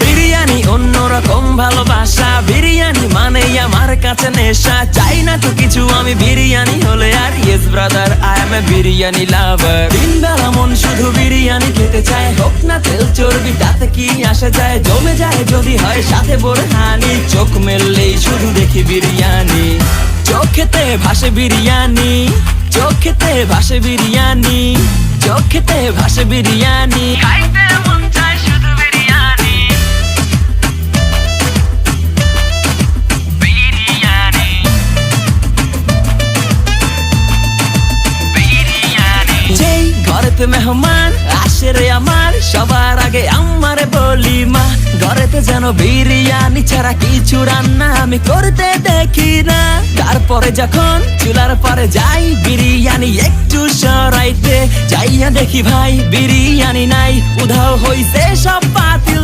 বিরিয়ানি অন্যরকম ভালোবাসা, বিরিয়ানি মানে আমার কাছে নেশা। চাই না তো কিছু আমি বিরিয়ানি হলে আর, yes brother I M A biryani লাভার। দিন বেলা মন শুধু বিরিয়ানি খেতে চায়, হোক না তেল চর্বি তাতে কি আসে যায়। জমে যায় যদি হয় সাথে বোরহানি, চোখ মেললেই শুধু দেখি বিরিয়ানি। চোখেতে ভাসে বিরিয়ানি, চোখেতে ভাসে বিরিয়ানি, চোখেতে ভাসে বিরিয়ানি। খাইতে মন চায় শুধু বিরিয়ানি, বিরিয়ানি, বিরিয়ানি। যেই ঘরেতে মেহমান আসে রে আমার, সবার আগে আমারে বলি মা। ঘরেতে যেন বিরিয়ানি ছাড়া কিছু রান্না আমি করতে দেখি না। তারপরে যখন চুলার পরে যাই বিরিয়ানি একটু সরাইতে, যাইয়া দেখি ভাই বিরিয়ানি নাই, উধাও হইছে সব পাতিল।